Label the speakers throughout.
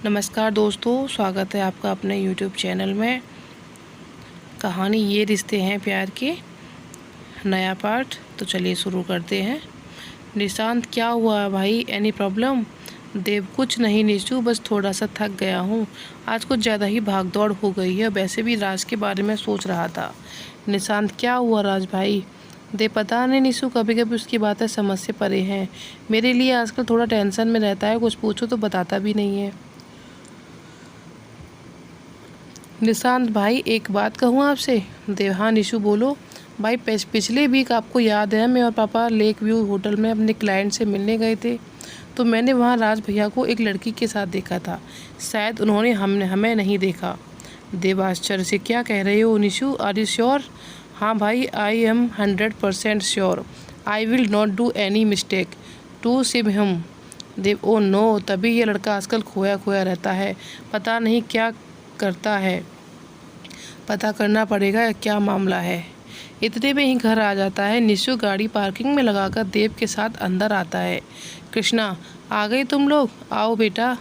Speaker 1: नमस्कार दोस्तों, स्वागत है आपका अपने YouTube चैनल में। कहानी ये रिश्ते हैं प्यार के, नया पार्ट। तो चलिए शुरू करते हैं। निशांत, क्या हुआ है भाई? Any problem? देव, कुछ नहीं निशु, बस थोड़ा सा थक गया हूँ। आज कुछ ज़्यादा ही भागदौड़ हो गई है। वैसे भी राज के बारे में सोच रहा था। निशांत, क्या हुआ राज भाई? देव, पता नहीं निशु, कभी कभी उसकी बातें समझ से परे हैं। मेरे लिए आजकल थोड़ा टेंशन में रहता है, कुछ पूछो तो बताता भी नहीं है। निशांत भाई, एक बात कहूँ आपसे? देव, हाँ निशु बोलो। भाई, पिछले वीक आपको याद है मैं और पापा लेक व्यू होटल में अपने क्लाइंट से मिलने गए थे। तो मैंने वहाँ राज भैया को एक लड़की के साथ देखा था। शायद उन्होंने हमें नहीं देखा। देव आश्चर्य से, क्या कह रहे हो निशु? Are you sure? हाँ भाई, I am 100% sure. I will not do any mistake to sim him. Dev, oh no, तभी ये लड़का आजकल खोया खोया रहता है। पता नहीं क्या करता है। पता करना पड़ेगा क्या मामला है। इतने में ही घर आ जाता है। निशु गाड़ी पार्किंग में लगाकर देव के साथ अंदर आता है। कृष्णा, आ गए तुम लोग? आओ बेटा।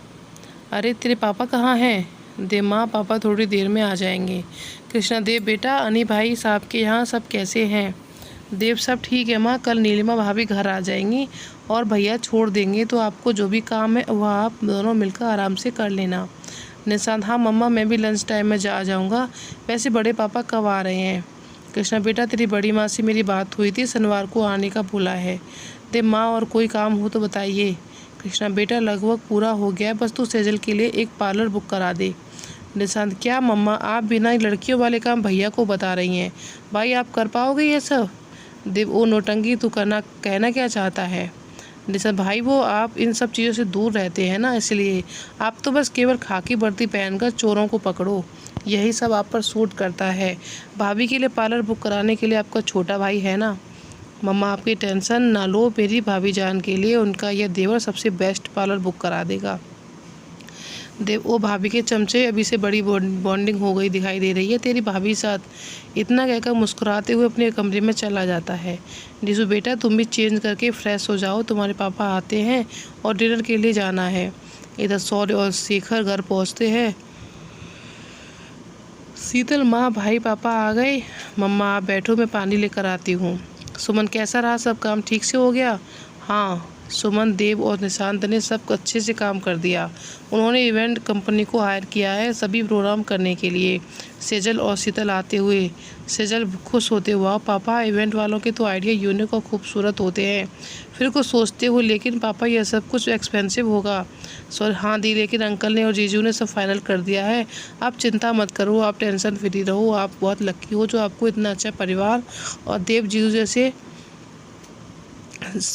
Speaker 1: अरे तेरे पापा कहाँ हैं? देव, माँ पापा थोड़ी देर में आ जाएंगे। कृष्णा, देव बेटा, अनी भाई साहब के यहाँ सब कैसे हैं? देव, सब ठीक है माँ, कल नीलिमा भाभी घर आ जाएंगी और भैया छोड़ देंगे, तो आपको जो भी काम है वह आप दोनों मिलकर आराम से कर लेना। निशांत, हाँ मम्मा, मैं भी लंच टाइम में जा जाऊँगा। वैसे बड़े पापा कब आ रहे हैं? कृष्णा, बेटा तेरी बड़ी माँ से मेरी बात हुई थी, शनिवार को आने का बोला है। देव, माँ और कोई काम हो तो बताइए। कृष्णा, बेटा लगभग पूरा हो गया है, बस तू सेजल के लिए एक पार्लर बुक करा दे। निशांत, क्या मम्मा, आप बिना लड़कियों वाले काम भैया को बता रही हैं? भाई आप कर पाओगे ये सब? देव, ओ नौटंकी, तू कहना क्या चाहता है? निशांत, भाई वो आप इन सब चीज़ों से दूर रहते हैं ना, इसलिए आप तो बस केवल खाकी वर्दी पहनकर चोरों को पकड़ो, यही सब आप पर सूट करता है। भाभी के लिए पार्लर बुक कराने के लिए आपका छोटा भाई है ना। मम्मा आपकी टेंशन ना लो, मेरी भाभी जान के लिए उनका यह देवर सबसे बेस्ट पार्लर बुक करा देगा। देव, ओ भाभी के चमचे, अभी से बड़ी बॉन्डिंग हो गई दिखाई दे रही है तेरी भाभी साथ। इतना कहकर मुस्कुराते हुए अपने कमरे में चला जाता है। निशु बेटा, तुम भी चेंज करके फ्रेश हो जाओ, तुम्हारे पापा आते हैं और डिनर के लिए जाना है। इधर सौर्य और शेखर घर पहुंचते हैं। शीतल, माँ भाई पापा आ गए। मम्मा आप बैठो, मैं पानी लेकर आती हूँ। सुमन, कैसा रहा सब काम? ठीक से हो गया? हाँ सुमन, देव और निशांत ने सब अच्छे से काम कर दिया। उन्होंने इवेंट कंपनी को हायर किया है सभी प्रोग्राम करने के लिए। सेजल और शीतल आते हुए। सेजल खुश होते हुआ, पापा इवेंट वालों के तो आइडिया यूनिक और खूबसूरत होते हैं। फिर कुछ सोचते हुए, लेकिन पापा यह सब कुछ एक्सपेंसिव होगा। सॉरी हाँ दी, लेकिन अंकल ने और जीजू ने सब फाइनल कर दिया है। आप चिंता मत करो, आप टेंशन फ्री रहो। आप बहुत लकी हो जो आपको इतना अच्छा परिवार और देव जीजू जैसे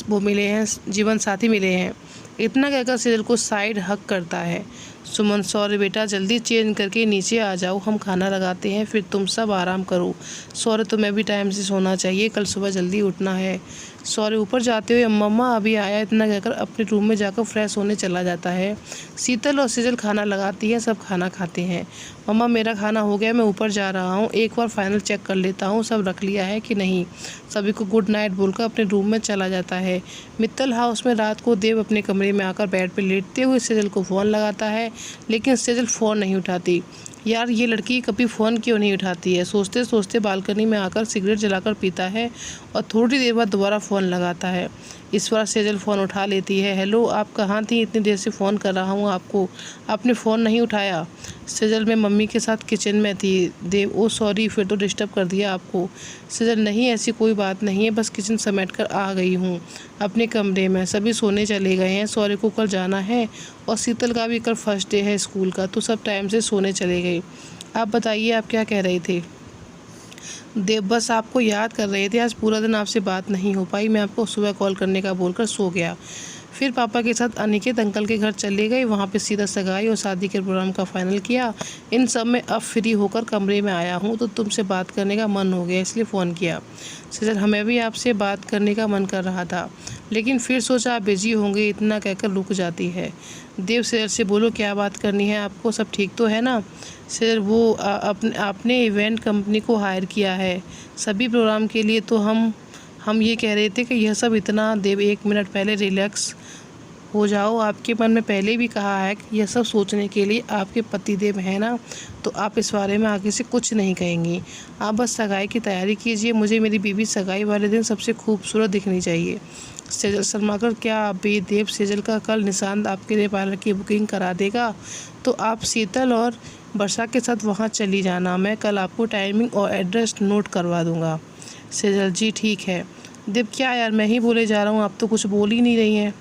Speaker 1: वो मिले हैं, जीवन साथी मिले हैं। इतना कहकर सेजल को साइड हक करता है। सुमन, सॉरी बेटा, जल्दी चेंज करके नीचे आ जाओ, हम खाना लगाते हैं, फिर तुम सब आराम करो। सॉरी, तुम्हें भी टाइम से सोना चाहिए, कल सुबह जल्दी उठना है। सॉरी, ऊपर जाते हुए, मम्मा अभी आया, इतना कहकर अपने रूम में जाकर फ्रेश होने चला जाता है। शीतल और सेजल खाना लगाती है, सब खाना खाते हैं। मम्मा मेरा खाना हो गया, मैं ऊपर जा रहा हूँ, एक बार फाइनल चेक कर लेता हूँ सब रख लिया है कि नहीं। सभी को गुड नाइट बोलकर अपने रूम में चला जाता है। मित्तल हाउस में रात को देव अपने कमरे में आकर बेड पर लेटते हुए सेजल को फ़ोन लगाता है, लेकिन सेजल फ़ोन नहीं उठाती। यार ये लड़की कभी फ़ोन क्यों नहीं उठाती है? सोचते सोचते बालकनी में आकर सिगरेट जलाकर पीता है और थोड़ी देर बाद दोबारा फ़ोन लगाता है। इस बार सेजल फ़ोन उठा लेती है। हेलो, आप कहाँ थी? इतनी देर से फ़ोन कर रहा हूँ आपको, आपने फ़ोन नहीं उठाया। सेजल, मैं मम्मी के साथ किचन में थी। देव, ओ सॉरी, फिर तो डिस्टर्ब कर दिया आपको। सेजल, नहीं ऐसी कोई बात नहीं है, बस किचन समेट कर आ गई हूँ अपने कमरे में, सभी सोने चले गए हैं। सॉरी को कल जाना है और शीतल का भी कल फर्स्ट डे है स्कूल का, तो सब टाइम से सोने चले गए। आप बताइए, आप क्या कह रहे थे? देव, बस आपको याद कर रहे थे, आज पूरा दिन आपसे बात नहीं हो पाई, मैं आपको सुबह कॉल करने का बोलकर सो गया। फिर पापा के साथ अनिकेत अंकल के घर चले गए, वहाँ पे सीधा सगाई और शादी के प्रोग्राम का फाइनल किया। इन सब में अब फ्री होकर कमरे में आया हूँ तो तुमसे बात करने का मन हो गया, इसलिए फ़ोन किया। सर, हमें भी आपसे बात करने का मन कर रहा था, लेकिन फिर सोचा आप बिजी होंगे, इतना कहकर रुक जाती है। देव सर से बोलो, क्या बात करनी है आपको? सब ठीक तो है ना? सर, वो आपने इवेंट कंपनी को हायर किया है सभी प्रोग्राम के लिए, तो हम ये कह रहे थे कि यह सब इतना। देव, 1 मिनट पहले रिलैक्स हो जाओ। आपके मन में पहले भी कहा है कि यह सब सोचने के लिए आपके पतिदेव हैं ना, तो आप इस बारे में आगे से कुछ नहीं कहेंगी। आप बस सगाई की तैयारी कीजिए। मुझे मेरी बीवी सगाई वाले दिन सबसे खूबसूरत दिखनी चाहिए। सेजल शर्माकर, क्या बेदेव सेजल का कल निशांत आपके लिए पार्लर की बुकिंग करा देगा? तो आप शीतल और वर्षा के साथ वहाँ चली जाना। मैं कल आपको टाइमिंग और एड्रेस नोट करवा दूँगा। सेजल, जी ठीक है। देव, क्या यार, मैं ही बोले जा रहा हूँ, आप तो कुछ बोल ही नहीं रही हैं।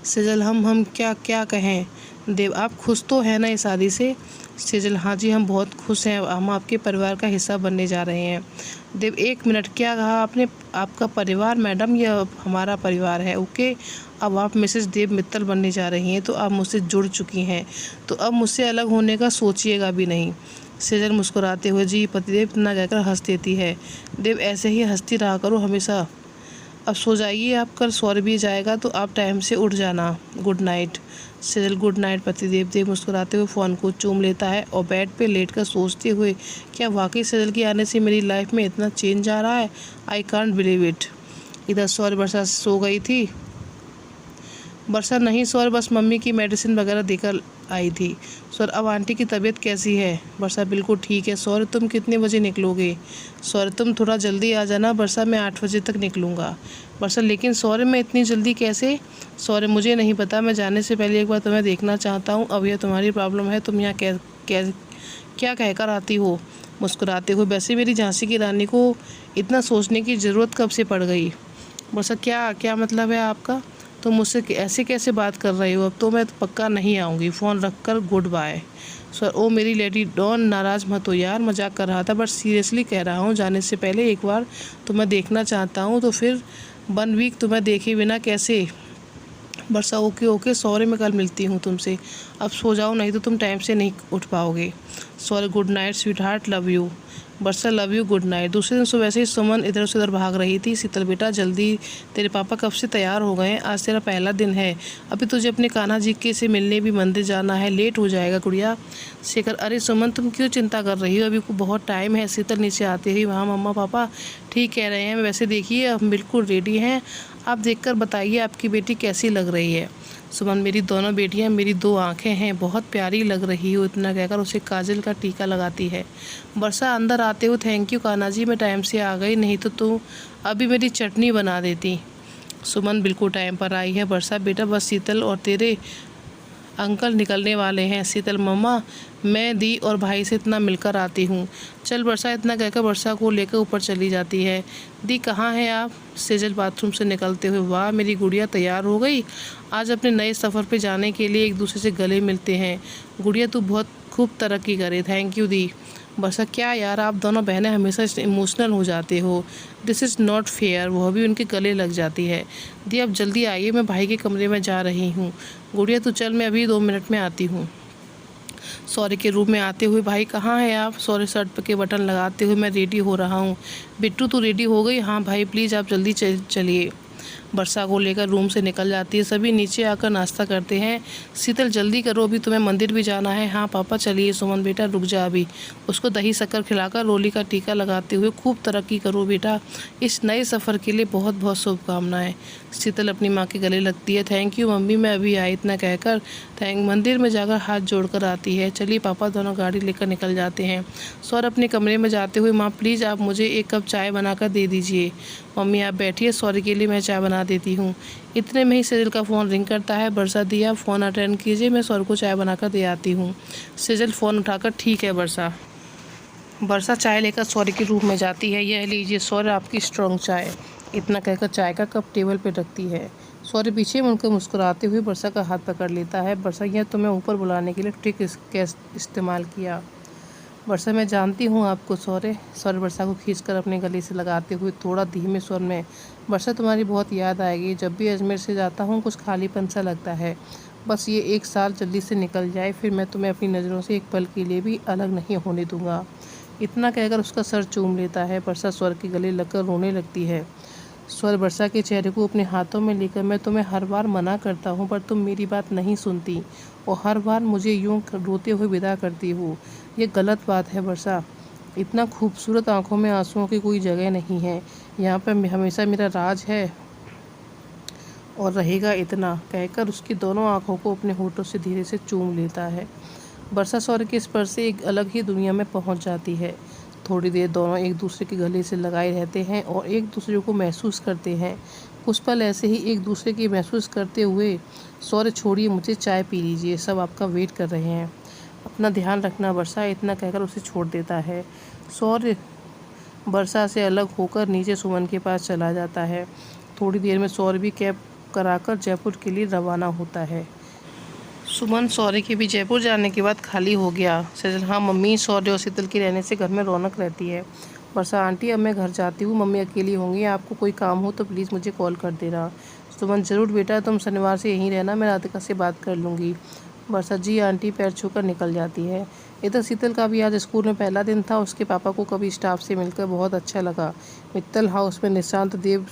Speaker 1: सेजल, हम क्या क्या कहें? देव, आप खुश तो हैं ना इस शादी से? सेजल, हाँ जी, हम बहुत खुश हैं, हम आपके परिवार का हिस्सा बनने जा रहे हैं। देव, एक मिनट, क्या कहा आपने? आपका परिवार? मैडम, यह हमारा परिवार है। ओके, अब आप मिसेस देव मित्तल बनने जा रही हैं, तो आप मुझसे जुड़ चुकी हैं, तो अब मुझसे अलग होने का सोचिएगा भी नहीं। सेजल मुस्कुराते हुए, जी पतिदेव, इतना कहकर हंस देती है। देव, ऐसे ही हंसती रहा करो हमेशा। अब सो जाइए आप, कल सौर भी जाएगा तो आप टाइम से उठ जाना। Good night. Sejal, good night पतिदेव। देव मुस्कुराते हुए फ़ोन को चूम लेता है और बेड पे लेटकर सोचते हुए, क्या वाकई सेजल के आने से मेरी लाइफ में इतना चेंज आ रहा है? I can't believe it. इधर सौर वर्षा सो गई थी। वर्षा नहीं सौर, बस मम्मी की मेडिसिन वगैरह देकर आई थी। सौर, अब आंटी की तबीयत कैसी है? वर्षा, बिल्कुल ठीक है। सौर, तुम कितने बजे निकलोगे? सौर, तुम थोड़ा जल्दी आ जाना। वर्षा, मैं 8 बजे तक निकलूँगा। वर्षा, लेकिन सौर, मैं इतनी जल्दी कैसे? सौर, मुझे नहीं पता, मैं जाने से पहले एक बार तुम्हें देखना चाहता हूँ। अब यह तुम्हारी प्रॉब्लम है, तुम यहाँ क्या कहकर आती हो? मुस्कुराते हुए, वैसे मेरी झांसी की रानी को इतना सोचने की ज़रूरत कब से पड़ गई? वर्षा, क्या क्या मतलब है आपका? तो मुझसे ऐसे कैसे बात कर रही हो? अब तो मैं पक्का नहीं आऊँगी। फ़ोन रखकर गुड बाय। सर, ओ मेरी लेडी डॉन, नाराज़ मत हो यार, मजाक कर रहा था, बट सीरियसली कह रहा हूँ। जाने से पहले एक बार तुम्हें देखना चाहता हूँ, तो फिर 1 वीक तुम्हें देखे बिना कैसे? वर्षा, ओके ओके, सॉरी, मैं कल मिलती हूँ तुमसे। अब सो जाओ, नहीं तो तुम टाइम से नहीं उठ पाओगे। Sorry, good night sweet heart, love you. Varsha, love you, good night. दूसरे दिन सुबह से ही सुमन इधर से उधर भाग रही थी। शीतल बेटा, जल्दी, तेरे पापा कब से तैयार हो गए हैं? आज तेरा पहला दिन है, अभी तुझे अपने कान्हा जी के से मिलने भी मंदिर जाना है, लेट हो जाएगा गुड़िया। शेखर, अरे सुमन, तुम क्यों चिंता कर रही हो, अभी को बहुत टाइम है। शीतल नीचे आते ही, वहाँ मम्मा पापा ठीक कह रहे हैं, वैसे देखिए हम बिल्कुल रेडी हैं, आप देखकर बताइए आपकी बेटी कैसी लग रही है। सुमन, मेरी दोनों बेटियां मेरी 2 आंखें हैं, बहुत प्यारी लग रही हो। इतना कहकर उसे काजल का टीका लगाती है। वर्षा अंदर आते हुए, थैंक यू कान्हा जी, मैं टाइम से आ गई, नहीं तो तू अभी मेरी चटनी बना देती। सुमन बिल्कुल टाइम पर आई है। वर्षा, बेटा बस शीतल और तेरे अंकल निकलने वाले हैं। शीतल, मम्मा मैं दी और भाई से इतना मिलकर आती हूँ। चल वर्षा, इतना कहकर वर्षा को लेकर ऊपर चली जाती है। दी, कहाँ हैं आप? सेजल बाथरूम से निकलते हुए, वाह मेरी गुड़िया तैयार हो गई, आज अपने नए सफ़र पे जाने के लिए एक दूसरे से गले मिलते हैं। गुड़िया तू बहुत खूब तरक्की करे। थैंक यू दी। वर्षा, क्या यार, आप दोनों बहनें हमेशा इमोशनल हो जाते हो, दिस इज़ नॉट फेयर। वह भी उनके गले लग जाती है। दी, अब जल्दी आइए, मैं भाई के कमरे में जा रही हूँ। गुड़िया तू चल, मैं अभी 2 मिनट में आती हूँ। सॉरी के रूम में आते हुए, भाई कहाँ है आप? सॉरी शर्ट के बटन लगाते हुए, मैं रेडी हो रहा हूँ। बिट्टू तू रेडी हो गई? हाँ भाई, प्लीज़ आप जल्दी चलिए। वर्षा को लेकर रूम से निकल जाती है। सभी नीचे आकर नाश्ता करते हैं। शीतल, जल्दी करो, अभी तुम्हें मंदिर भी जाना है। हाँ पापा चलिए। सुमन, बेटा रुक जा, अभी उसको दही शक्कर खिलाकर रोली का टीका लगाते हुए, खूब तरक्की करो बेटा, इस नए सफ़र के लिए बहुत बहुत शुभकामनाएं। शीतल अपनी माँ के गले लगती है। थैंक यू मम्मी, मैं अभी आई, इतना कहकर मंदिर में जाकर हाथ जोड़कर आती है। चलिए पापा, दोनों गाड़ी लेकर निकल जाते हैं। सौर अपने कमरे में जाते हुए, माँ प्लीज़ आप मुझे 1 कप चाय बनाकर दे दीजिए। मम्मी आप बैठिए, सॉरी के लिए मैं चाय बना देती हूँ। इतने में ही सेजल का फ़ोन रिंग करता है। वर्षा, दिया फ़ोन अटेंड कीजिए, मैं सौर को चाय बनाकर दे आती हूँ। सेजल फ़ोन उठाकर, ठीक है वर्षा। वर्षा चाय लेकर सौर के रूम में जाती है। यह लीजिए सौर, आपकी स्ट्रॉन्ग चाय। इतना कहकर चाय का कप टेबल पर रखती है। सौर पीछे मुड़कर मुस्कुराते हुए वर्षा का हाथ पकड़ लेता है। वर्षा, यह तुम्हें ऊपर बुलाने के लिए ट्रिक इस्तेमाल किया। वर्षा, मैं जानती हूँ आपको। सौर वर्षा को खींचकर अपने गले से लगाते हुए थोड़ा धीमे स्वर में, वर्षा तुम्हारी बहुत याद आएगी, जब भी अजमेर से जाता हूँ कुछ खालीपन सा लगता है, बस ये 1 साल जल्दी से निकल जाए, फिर मैं तुम्हें अपनी नज़रों से एक पल के लिए भी अलग नहीं होने दूंगा। इतना कहकर उसका सर चूम लेता है। वर्षा स्वर के गले लगकर रोने लगती है। स्वर वर्षा के चेहरे को अपने हाथों में लेकर, मैं तुम्हें हर बार मना करता हूँ पर तुम मेरी बात नहीं सुनती और हर बार मुझे यूं रोते हुए विदा करती हो, ये गलत बात है वर्षा। इतना खूबसूरत आंखों में आंसुओं की कोई जगह नहीं है, यहाँ पर हमेशा मेरा राज है। और रहेगा इतना, कहकर उसकी दोनों आंखों को अपने होठों से धीरे से चूम लेता है। वर्षा शौर्य के स्पर्श से एक अलग ही दुनिया में पहुंच जाती है। थोड़ी देर दोनों एक दूसरे के गले से लगाए रहते हैं और एक दूसरे को महसूस करते हैं। कुछ पल ऐसे ही एक दूसरे की महसूस करते हुए, शौर्य छोड़िए, मुझे चाय पी लीजिए, सब आपका वेट कर रहे हैं, अपना ध्यान रखना वर्षा, इतना कहकर उसे छोड़ देता है। शौर्य वर्षा से अलग होकर नीचे सुमन के पास चला जाता है। थोड़ी देर में शौर्य भी कैब कराकर जयपुर के लिए रवाना होता है। सुमन शौर्य के भी जयपुर जाने के बाद खाली हो गया। सजल, हाँ मम्मी, शौर्य और शीतल के रहने से घर में रौनक रहती है। वर्षा, आंटी अब मैं घर जाती हूँ, मम्मी अकेली होंगी, आपको कोई काम हो तो प्लीज़ मुझे कॉल कर देना। सुमन, ज़रूर बेटा, तुम शनिवार से यहीं रहना, मैं राधिका से बात कर लूँगी। वर्षा, जी आंटी, पैर छूकर निकल जाती है। इधर शीतल का भी आज स्कूल में पहला दिन था। उसके पापा को कभी स्टाफ से मिलकर बहुत अच्छा लगा। मित्तल हाउस में निशांत देव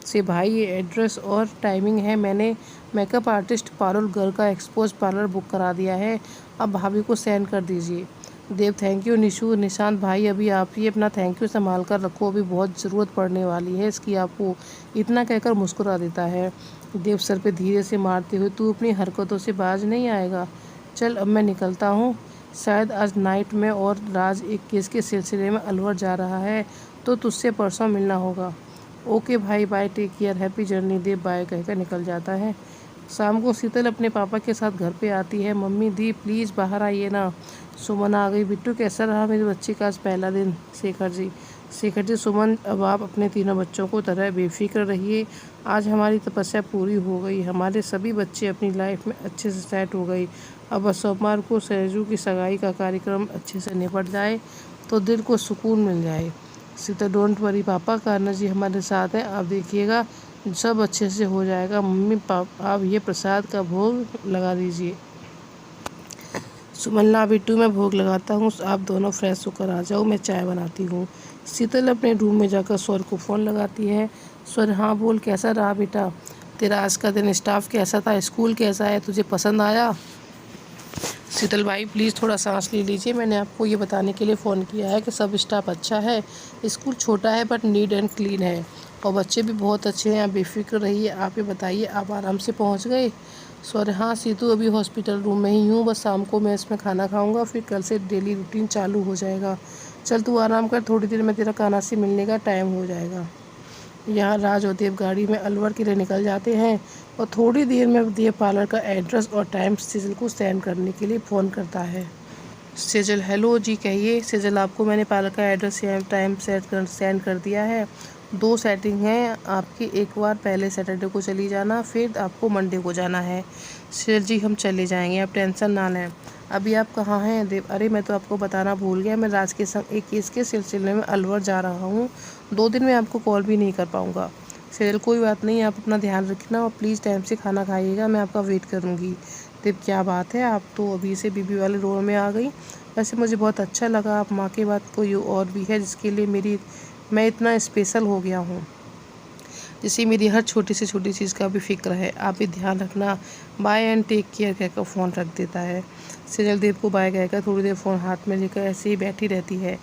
Speaker 1: से, भाई ये एड्रेस और टाइमिंग है, मैंने मेकअप आर्टिस्ट पारुल गर्ल का एक्सपोज पार्लर बुक करा दिया है, अब भाभी को सेंड कर दीजिए। देव, थैंक यू निशु। निशांत भाई, अभी आप ही अपना थैंक यू संभाल कर रखो, अभी बहुत ज़रूरत पड़ने वाली है इसकी आपको, इतना कहकर मुस्कुरा देता है। देव सर पे धीरे से मारते हुए, तू अपनी हरकतों से बाज नहीं आएगा, चल अब मैं निकलता हूँ, शायद आज नाइट में, और राज एक केस के सिलसिले में अलवर जा रहा है तो तुझसे परसों मिलना होगा। ओके भाई, bye, take care, happy journey. Dev bye कहकर निकल जाता है। शाम को शीतल अपने पापा के साथ घर पे आती है। मम्मी दी प्लीज़ बाहर आइए ना। सुमन आ गई। बिट्टू, कैसा रहा मेरे बच्चे का आज पहला दिन? शेखर जी, सुमन, अब आप अपने तीनों बच्चों को तरह बेफिक्र रहिए, आज हमारी तपस्या पूरी हो गई, हमारे सभी बच्चे अपनी लाइफ में अच्छे से सेट हो गई। अब बस सोमवार को सहजू की सगाई का कार्यक्रम अच्छे से निपट जाए तो दिल को सुकून मिल जाए। शीतल, डोंट वरी पापा, कान्हा जी हमारे साथ हैं, आप देखिएगा सब अच्छे से हो जाएगा। मम्मी पापा, आप ये प्रसाद का भोग लगा दीजिए। सुमन, ला बिट्टू, मैं भोग लगाता हूँ, आप दोनों फ्रेश होकर आ जाओ, मैं चाय बनाती हूँ। शीतल अपने रूम में जाकर स्वर को फ़ोन लगाती है। स्वर, हाँ बोल, कैसा रहा बेटा तेरा आज का दिन? स्टाफ कैसा था? स्कूल कैसा है? तुझे पसंद आया? शीतल, भाई प्लीज़ थोड़ा सांस ले लीजिए, मैंने आपको ये बताने के लिए फ़ोन किया है कि सब स्टाफ अच्छा है, स्कूल छोटा है बट नीट एंड क्लीन है और बच्चे भी बहुत अच्छे हैं, आप बेफिक्र रहिए। आप ये बताइए, आप आराम से पहुंच गए? सॉरी, हाँ सीतू, अभी हॉस्पिटल रूम में ही हूँ, बस शाम को मैं इसमें खाना खाऊंगा, फिर कल से डेली रूटीन चालू हो जाएगा। चल तू आराम कर, थोड़ी देर में तेरा कान्हा से मिलने का टाइम हो जाएगा। यहाँ राज और देव गाड़ी में अलवर के लिए निकल जाते हैं और थोड़ी देर में देव पार्लर का एड्रेस और टाइम सेजल को सेंड करने के लिए फ़ोन करता है। सेजल, हेलो जी, कहिए। सेजल, आपको मैंने पार्लर का एड्रेस या टाइम सेंड कर दिया है। 2 सेटिंग हैं आपकी, एक बार पहले सैटरडे को चली जाना, फिर आपको मंडे को जाना है। सेजल जी, हम चले जाएंगे, आप टेंशन ना लें। अभी आप कहाँ हैं? देव, अरे मैं तो आपको बताना भूल गया, मैं राज के संग एक केस के सिलसिले में अलवर जा रहा हूँ, 2 दिन में आपको कॉल भी नहीं कर पाऊँगा। सेजल, कोई बात नहीं, आप अपना ध्यान रखना और प्लीज़ टाइम से खाना खाइएगा, मैं आपका वेट करूँगी। देव, क्या बात है, आप तो अभी से बीबी वाले रोल में आ गई। वैसे मुझे बहुत अच्छा लगा, आप माँ के बाद कोई और भी है जिसके लिए मैं इतना स्पेशल हो गया हूँ, जिसे मेरी हर छोटी से छोटी चीज़ का भी फिक्र है। आप भी ध्यान रखना, बाय एंड टेक केयर कहकर फ़ोन रख देता है। सेजल देव को बाय कहकर थोड़ी देर फ़ोन हाथ में लेकर ऐसे ही बैठी रहती है।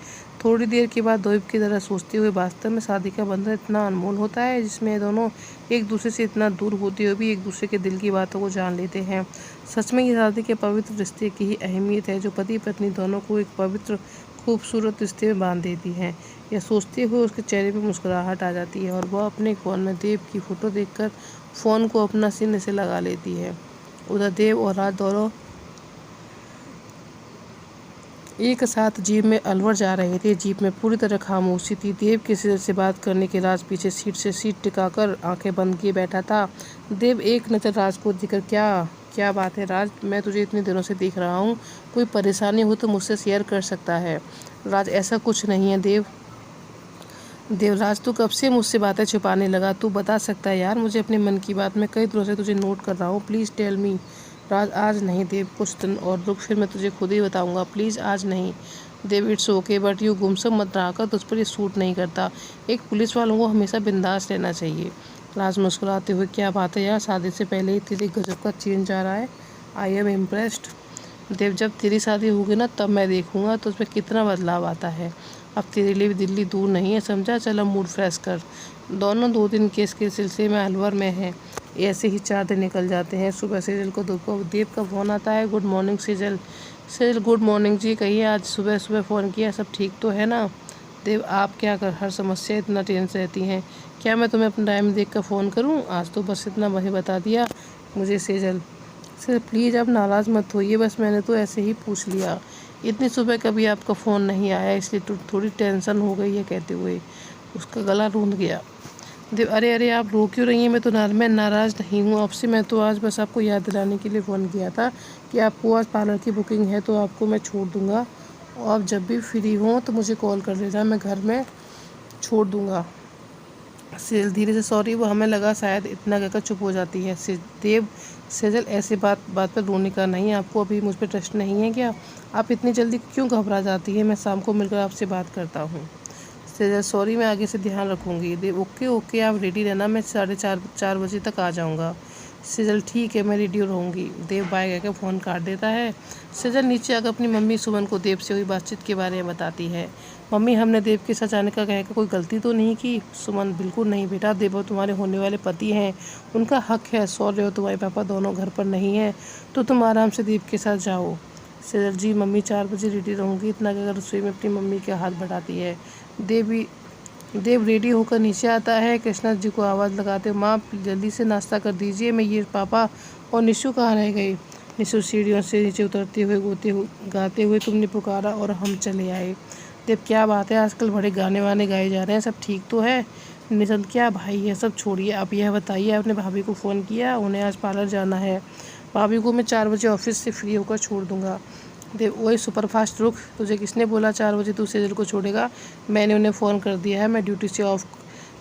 Speaker 1: थोड़ी देर के बाद देव की तरह सोचते हुए, वास्तव में शादी का बंधन इतना अनमोल होता है जिसमें दोनों एक दूसरे से इतना दूर होते हुए भी एक दूसरे के दिल की बातों को जान लेते हैं। सच में ये शादी के पवित्र रिश्ते की ही अहमियत है जो पति पत्नी दोनों को एक पवित्र खूबसूरत रिश्ते में बांध देती हैं। यह सोचते हुए उसके चेहरे पर मुस्कुराहट आ जाती है और वह अपने फ़ोन में देव की फ़ोटो देखकर फ़ोन को अपना सीने से लगा लेती है। उधर देव और राज दोनों एक साथ जीप में अलवर जा रहे थे। जीप में पूरी तरह खामोशी थी। देव किसी से बात करने के राज पीछे सीट से सीट टिकाकर आंखें बंद किए बैठा था। देव एक नज़र राज को देखकर, क्या बात है राज, मैं तुझे इतने दिनों से देख रहा हूँ, कोई परेशानी हो तो मुझसे शेयर कर सकता है। राज, ऐसा कुछ नहीं है देव। देवराज, तू कब से मुझसे बातें छुपाने लगा? तू बता सकता है यार मुझे अपने मन की बात, मैं कई दिनों से तुझे नोट कर रहा हूँ, प्लीज़ टेल मी। राज, आज नहीं देव, कुछ दिन और रुक, फिर मैं तुझे खुद ही बताऊँगा, प्लीज़ आज नहीं। देव, इट्स ओके बट यू गुमसुम मत रहा कर, तुझ पर ये सूट नहीं करता, एक पुलिस वालों को हमेशा बिंदास रहना चाहिए। राज मुस्कुराते हुए, क्या बात है यार, शादी से पहले ही तेरे गजब का चेंज आ रहा है, आई एम इम्प्रेस्ड। देव, जब तेरी शादी होगी ना तब मैं देखूंगा तुझ पर कितना बदलाव आता है, अब तेरे लिए भी दिल्ली दूर नहीं है, समझा। चलो मूड फ्रेश कर। दोनों 2 दिन केस के सिलसिले में अलवर में हैं। ऐसे ही 4 दिन निकल जाते हैं। सुबह सेजल को देव का फ़ोन आता है। Good morning Sejal. Sejal good morning ji, कहिए आज सुबह सुबह फ़ोन किया, सब ठीक तो है ना? देव आप क्या कर हर समस्या इतना टेंस रहती हैं, क्या मैं तुम्हें अपना टाइम देख कर फ़ोन करूँ? आज तो बस इतना वही बता दिया मुझे सेजल। सर प्लीज़ आप नाराज़ मत होइए, बस मैंने तो ऐसे ही पूछ लिया। इतनी सुबह कभी आपका फ़ोन नहीं आया इसलिए तो थोड़ी टेंशन हो गई है, कहते हुए उसका गला रूंध गया। देव अरे अरे आप रो क्यों रही हैं? मैं नाराज़ नहीं हूँ आपसे। मैं तो आज बस आपको याद दिलाने के लिए फ़ोन किया था कि आपको आज पार्लर की बुकिंग है तो आपको मैं छोड़ दूँगा, और आप जब भी फ्री हों तो मुझे कॉल कर लेना, मैं घर में छोड़ दूँगा। सेजल धीरे से सॉरी, वो हमें लगा शायद इतना कहकर चुप हो जाती है। देव सेजल ऐसी बात पर रोने का नहीं, आपको अभी मुझ पर ट्रस्ट नहीं है क्या? आप इतनी जल्दी क्यों घबरा जाती है? मैं शाम को मिलकर आपसे बात करता हूँ। सेजल सॉरी, मैं आगे से ध्यान रखूँगी। देव ओके ओके, आप रेडी रहना, मैं 4:30 बजे तक आ जाऊँगा। सेजल ठीक है, मैं रेडी रहूँगी। देव बाय कहकर फ़ोन काट देता है। सेजल नीचे आकर अपनी मम्मी सुमन को देव से हुई बातचीत के बारे में बताती है। मम्मी हमने देव के साथ आने का कहकर कोई गलती तो नहीं की? सुमन बिल्कुल नहीं बेटा, देव वो तुम्हारे होने वाले पति हैं, उनका हक है। सॉरी हो तुम्हारे पापा दोनों घर पर नहीं हैं तो तुम आराम से देव के साथ जाओ। सेजल जी मम्मी 4 बजे रेडी रहूँगी, इतना कहकर रसोई में अपनी मम्मी के हाथ बढ़ाती है। देव रेडी होकर नीचे आता है। कृष्णा जी को आवाज़ लगाते, माँ जल्दी से नाश्ता कर दीजिए, मैं ये पापा और निशु कहाँ रह गई? निशु सीढ़ियों से नीचे उतरते हुए गाते हुए तुमने पुकारा और हम चले आए। देव क्या बात है, आजकल बड़े गाने वाने गाए जा रहे हैं, सब ठीक तो है? निशंत क्या भाई है, सब छोड़िए, आप यह बताइए आपने भाभी को फ़ोन किया? उन्हें आज पार्लर जाना है। भाभी को मैं 4 बजे ऑफिस से फ्री होकर छोड़ दूँगा। देव वही सुपरफास्ट रुख, तुझे किसने बोला 4 बजे तू सेजल को छोड़ेगा? मैंने उन्हें फ़ोन कर दिया है, मैं ड्यूटी से ऑफ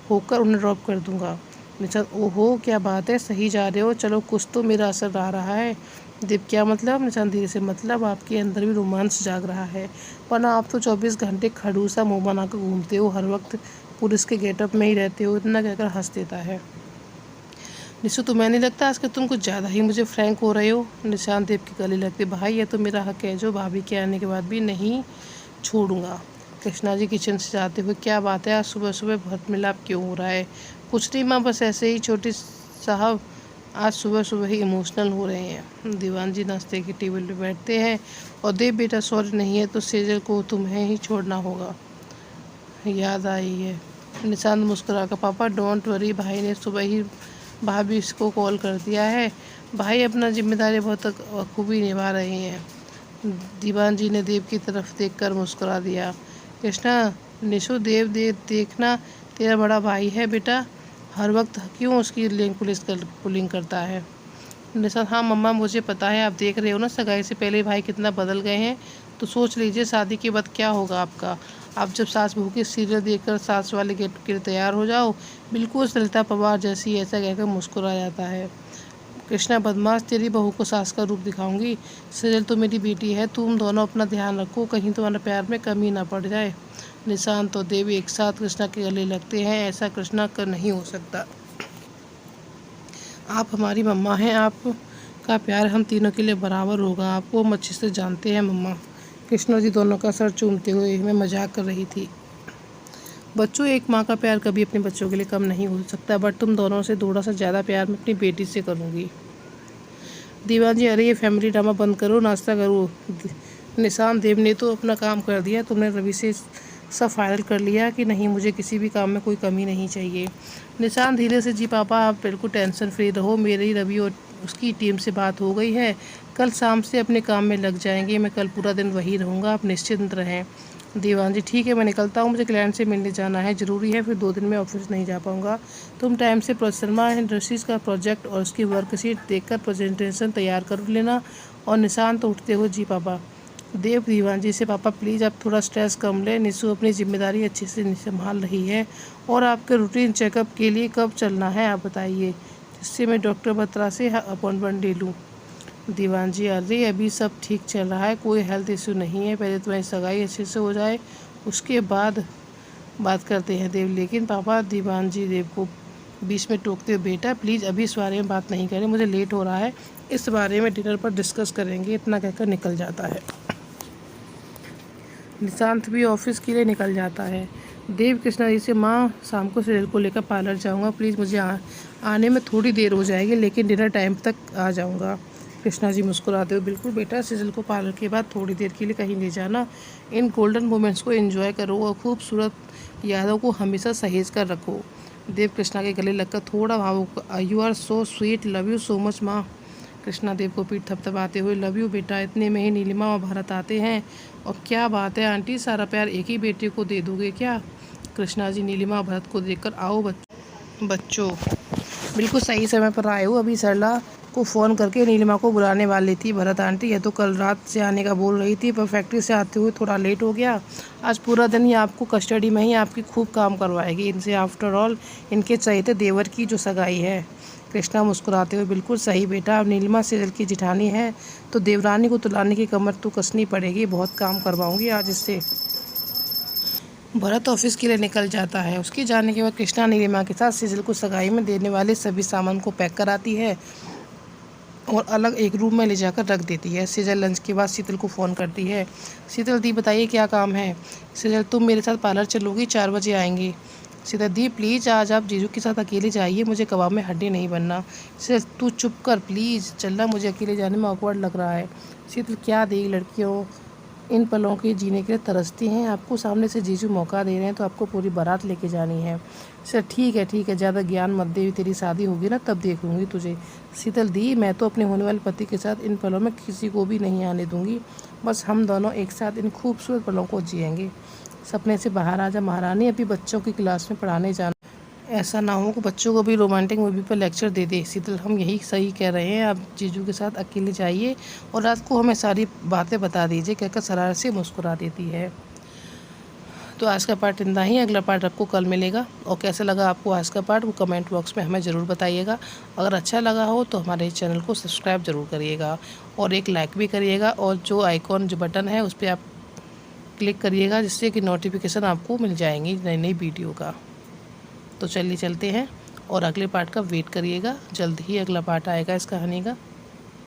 Speaker 1: होकर उन्हें ड्रॉप कर दूंगा। निशांत ओहो क्या बात है, सही जा रहे हो, चलो कुछ तो मेरा असर आ रहा है। देव क्या मतलब? निशांत धीरे से मतलब आपके अंदर भी रोमांस जाग रहा है, वरना आप तो 24 घंटे खड़ूसा मुँह बनाकर घूमते हो, हर वक्त पुलिस के गेटअप में ही रहते हो। इतना कहकर हंस देता है। निशु तुम्हें नहीं लगता आजकल तुम कुछ ज़्यादा ही मुझे फ्रैंक हो रहे हो? निशांत देव की गले लगते, भाई ये तो मेरा हक है जो भाभी के आने के बाद भी नहीं छोड़ूंगा। कृष्णा जी किचन से जाते हुए, क्या बात है आज सुबह सुबह बहुत मिलाप क्यों हो रहा है? कुछ नहीं माँ, बस ऐसे ही छोटी साहब आज सुबह सुबह ही इमोशनल हो रहे हैं। दीवान जी नाश्ते के टेबल पर बैठते हैं और देव बेटा सॉरी नहीं है तो सेजल को तुम्हें ही छोड़ना होगा, याद आई है। निशांत मुस्कुरा कर, पापा डोंट वरी, भाई ने सुबह ही भाभी इसको कॉल कर दिया है, भाई अपना जिम्मेदारी बहुत खूबी निभा रहे हैं। दीवान जी ने देव की तरफ देखकर मुस्कुरा दिया। कृष्णा निशु देव देखना तेरा बड़ा भाई है बेटा, हर वक्त क्यों उसकी पुलिंग करता है? निशा हाँ मम्मा मुझे पता है, आप देख रहे हो ना सगाई से पहले भाई कितना बदल गए हैं, तो सोच लीजिए शादी के बाद क्या होगा आपका। आप जब सास बहू की सीरियल देखकर सास वाले गेट के लिए तैयार हो जाओ, बिल्कुल ललिता पवार जैसी, ऐसा कहकर मुस्कुरा जाता है। कृष्णा बदमाश, तेरी बहू को सास का रूप दिखाऊंगी। सेजल तो मेरी बेटी है, तुम दोनों अपना ध्यान रखो, कहीं तुम्हारे प्यार में कमी ना पड़ जाए। निशांत और देवी एक साथ कृष्णा के गले लगते हैं, ऐसा कृष्णा कर नहीं हो सकता। आप हमारी मम्मा हैं, आपका प्यार हम तीनों के लिए बराबर होगा, आपको हम अच्छे से जानते हैं मम्मा। कृष्णा जी दोनों का सर चूमते हुए, मैं मजाक कर रही थी बच्चों, एक माँ का प्यार कभी अपने बच्चों के लिए कम नहीं हो सकता, बट तुम दोनों से थोड़ा सा ज़्यादा प्यार मैं अपनी बेटी से करूँगी। दीवान जी अरे ये फैमिली ड्रामा बंद करो, नाश्ता करो। निशांत देव ने तो अपना काम कर दिया, तुमने रवि से सब फाइनल कर लिया कि नहीं? मुझे किसी भी काम में कोई कमी नहीं चाहिए। निशांत धीरे से, जी पापा आप बिल्कुल टेंशन फ्री रहो, मेरी रवि और उसकी टीम से बात हो गई है, कल शाम से अपने काम में लग जाएंगे, मैं कल पूरा दिन वहीं रहूँगा, आप निश्चिंत रहें। दीवान जी ठीक है मैं निकलता हूँ, मुझे क्लाइंट से मिलने जाना है, ज़रूरी है, फिर 2 दिन में ऑफिस नहीं जा पाऊँगा। तुम टाइम से शर्मा इंडस्ट्रीज़ का प्रोजेक्ट और उसकी वर्कशीट देखकर प्रेजेंटेशन तैयार कर लेना। और निशांत उठते हुए, जी पापा। देव दीवान जी से, पापा प्लीज़ आप थोड़ा स्ट्रेस कम लें, निशु अपनी जिम्मेदारी अच्छे से संभाल रही है, और आपके रूटीन चेकअप के लिए कब चलना है आप बताइए, जिससे मैं डॉक्टर बत्रा से अपॉइंटमेंट ले लूँ। दीवान जी अरे अभी सब ठीक चल रहा है, कोई हेल्थ इशू नहीं है, पहले तुम्हारी सगाई अच्छे से हो जाए उसके बाद बात करते हैं देव। लेकिन पापा, दीवान जी देव को बीच में टोकते हुए, बेटा प्लीज़ अभी इस बारे में बात नहीं करें, मुझे लेट हो रहा है, इस बारे में डिनर पर डिस्कस करेंगे, इतना कहकर निकल जाता है। निशांत भी ऑफिस के लिए निकल जाता है। देव कृष्णा जी से, माँ शाम को सीरियल को लेकर पार्लर जाऊँगा, प्लीज़ मुझे आने में थोड़ी देर हो जाएगी, लेकिन डिनर टाइम तक आ जाऊँगा। कृष्णा जी मुस्कुराते हुए, बिल्कुल बेटा, सीरियल को पार्लर के बाद थोड़ी देर के लिए कहीं ले जाना। इन गोल्डन मोमेंट्स को एंजॉय करो और खूबसूरत यादों को हमेशा सहेज कर रखो। देव कृष्णा के गले लगकर थोड़ा भावुक, you are so sweet, love you so much माँ। कृष्णा देव को पीठ थपथपाते हुए, लव यू बेटा, इतने में ही नीलिमा और भरत आते हैं। और क्या बात है आंटी, सारा प्यार एक ही बेटे को दे दोगे क्या? कृष्णा जी नीलिमा और भरत को देखकर, आओ बच्चों, बिल्कुल सही समय पर आए हो। अभी सरला को फ़ोन करके नीलिमा को बुलाने वाली थी। भरत आंटी, यह तो कल रात से आने का बोल रही थी, पर फैक्ट्री से आते हुए थोड़ा लेट हो गया। आज पूरा दिन ही आपको कस्टडी में ही आपकी खूब काम करवाएगी। इनसे आफ्टर ऑल इनके चहेते देवर की जो सगाई है। कृष्णा मुस्कुराते हुए, बिल्कुल सही बेटा, अब नीलिमा सीरियल की जिठानी है तो देवरानी को तुलाने की कमर तो कसनी पड़ेगी। बहुत काम करवाऊंगी आज इससे। भरत ऑफिस के लिए निकल जाता है। उसके जाने के बाद कृष्णा नीलिमा के साथ सीरियल को सगाई में देने वाले सभी सामान को पैक कराती है और अलग एक रूम में ले जाकर रख देती है। सीरियल लंच के बाद शीतल को फ़ोन करती है। शीतल दी, बताइए क्या काम है? सीरियल, तुम मेरे साथ पार्लर चलोगी, 4 बजे आएंगे। सीता दी, प्लीज़ आज आप जीजू के साथ अकेले जाइए, मुझे कबाब में हड्डी नहीं बनना। सीता, तू चुप कर प्लीज़, चलना, मुझे अकेले जाने में ऑकवर्ड लग रहा है। सीता, क्या देगी लड़कियों, इन पलों के जीने के लिए तरसती हैं। आपको सामने से जीजू मौका दे रहे हैं तो आपको पूरी बारात लेके जानी है। सर ठीक है, ज़्यादा ज्ञान मत दे, तेरी शादी होगी ना तब देख लूँगी तुझे। शीतल दी, मैं तो अपने होने वाले पति के साथ इन पलों में किसी को भी नहीं आने दूँगी। बस हम दोनों एक साथ इन खूबसूरत पलों को जिएंगे। सपने से बाहर आ जा महारानी, अभी बच्चों की क्लास में पढ़ाने जाना, ऐसा ना हो कि बच्चों को भी रोमांटिक मूवी पर लेक्चर दे दे। शीतल, हम यही सही कह रहे हैं, आप जीजू के साथ अकेले जाइए और रात को हमें सारी बातें बता दीजिए, कहकर शरारत से मुस्कुरा देती है। तो आज का पार्ट इतना ही, अगला पार्ट आपको कल मिलेगा। और कैसा लगा आपको आज का पार्ट, वो कमेंट बॉक्स में हमें ज़रूर बताइएगा। अगर अच्छा लगा हो तो हमारे चैनल को सब्सक्राइब ज़रूर करिएगा और एक लाइक भी करिएगा, और जो आइकॉन जो बटन है उस पर आप क्लिक करिएगा, जिससे कि नोटिफिकेशन आपको मिल जाएंगी नई नई वीडियो का। तो चलिए चलते हैं और अगले पार्ट का वेट करिएगा, जल्द ही अगला पार्ट आएगा इस कहानी का।